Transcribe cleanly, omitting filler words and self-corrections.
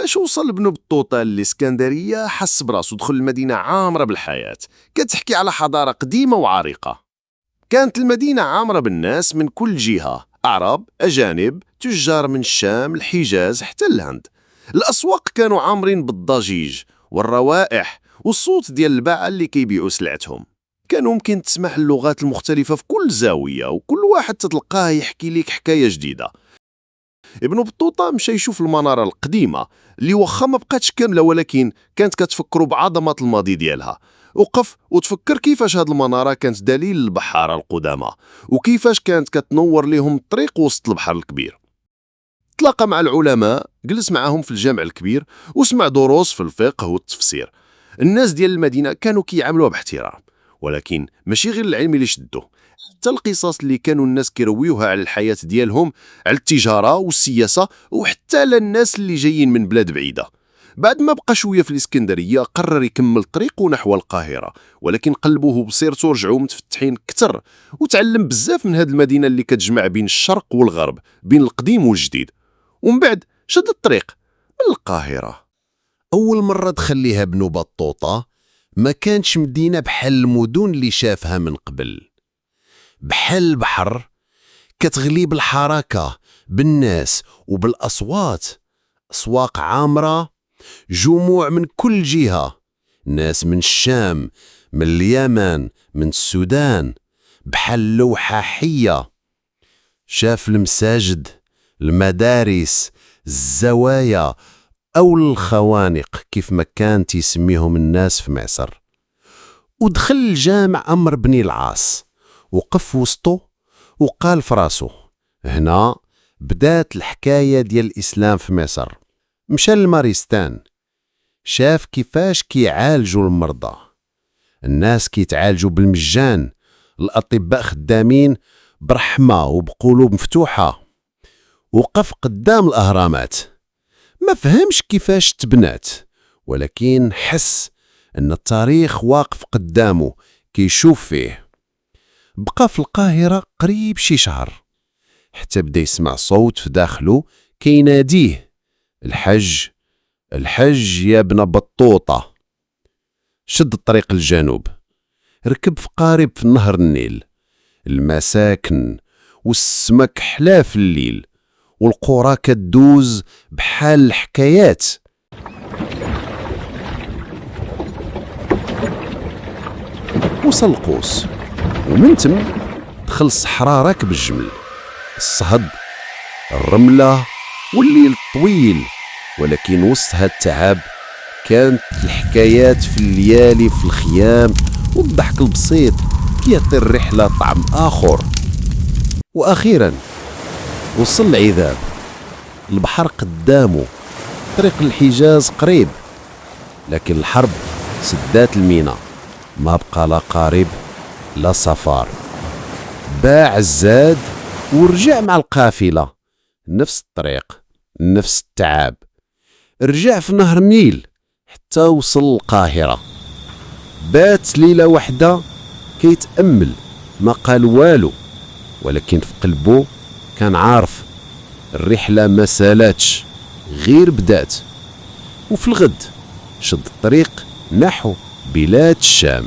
فاش وصل ابن بطوطة للإسكندرية حس براسو دخل المدينة عامرة بالحياة، كتحكي على حضارة قديمة وعريقة. كانت المدينة عامرة بالناس من كل جهة، أعراب، أجانب، تجار من الشام، الحجاز، حتى الهند. الأسواق كانوا عامرين بالضجيج والروائح والصوت ديال الباعة اللي كيبيعوا سلعتهم. كان ممكن تسمع اللغات المختلفة في كل زاوية، وكل واحد تتلقاه يحكي لك حكاية جديدة. ابن بطوطة مشى يشوف المنارة القديمة اللي واخا ما بقاتش كاملة ولكن كانت كتفكروا بعظمة الماضي ديالها. وقف وتفكر كيفاش هاد المنارة كانت دليل للبحارة القدامى، وكيفاش كانت كتنور ليهم الطريق وسط البحر الكبير. تلاقى مع العلماء، جلس معهم في الجامع الكبير وسمع دروس في الفقه والتفسير. الناس ديال المدينة كانوا كيعاملوه باحترام، ولكن ماشي غير العلم اللي شدوه، حتى القصص اللي كانوا الناس كيرويوها على الحياة ديالهم، على التجارة والسياسة، وحتى على الناس اللي جايين من بلاد بعيدة. بعد ما بقى شوية في الإسكندرية قرر يكمل طريقه نحو القاهرة، ولكن قلبه وبصيرته رجعوا متفتحين كتر، وتعلم بزاف من هذه المدينة اللي كتجمع بين الشرق والغرب، بين القديم والجديد. ومن بعد شد الطريق من القاهرة. أول مرة دخل ليها ابن بطوطة ما كانش مدينة بحال المدن اللي شافها من قبل، بحال البحر، كتغلي بالحركة، بالناس وبالأصوات. أسواق عامرة، جموع من كل جهة، ناس من الشام، من اليمن، من السودان، بحال لوحة حية. شاف المساجد، المدارس، الزوايا أو الخوانق كيف ما كان تسميهم الناس في مصر. ودخل الجامع عمرو بن العاص، وقف وسطه وقال فراسو: هنا بدات الحكاية ديال الإسلام في مصر. مشى للماريستان، شاف كيفاش كيعالجوا المرضى، الناس كيتعالجوا بالمجان، الأطباء خدامين برحمة وبقلوب مفتوحة. وقف قدام الأهرامات، ما فهمش كيفاش تبنات، ولكن حس أن التاريخ واقف قدامه كيشوف فيه. بقى في القاهرة قريب شي شهر، حتى بدا يسمع صوت في داخله كيناديه: الحج، الحج يا ابن بطوطة. شد الطريق للجنوب، ركب في قارب في نهر النيل، المساكن والسمك حلا في الليل، والقرى كدوز بحال الحكايات. وصل قوس، ومن تم دخل الصحراء راكب الجمل، الصهد، الرملة والليل طويل. ولكن وسط هاد التعب كانت الحكايات في الليالي في الخيام، والضحك البسيط كيعطي الرحلة طعم آخر. وأخيرا وصل العذاب، البحر قدامه، طريق الحجاز قريب، لكن الحرب سدات المينا، ما بقى لا قارب لا سفار. باع الزاد ورجع مع القافلة، نفس الطريق، نفس التعب. رجع في نهر النيل حتى وصل القاهرة، بات ليلة واحدة كيتأمل، ما قال والو، ولكن في قلبه كان عارف الرحلة ما سالاتش، غير بدات. وفي الغد شد الطريق نحو بلاد الشام.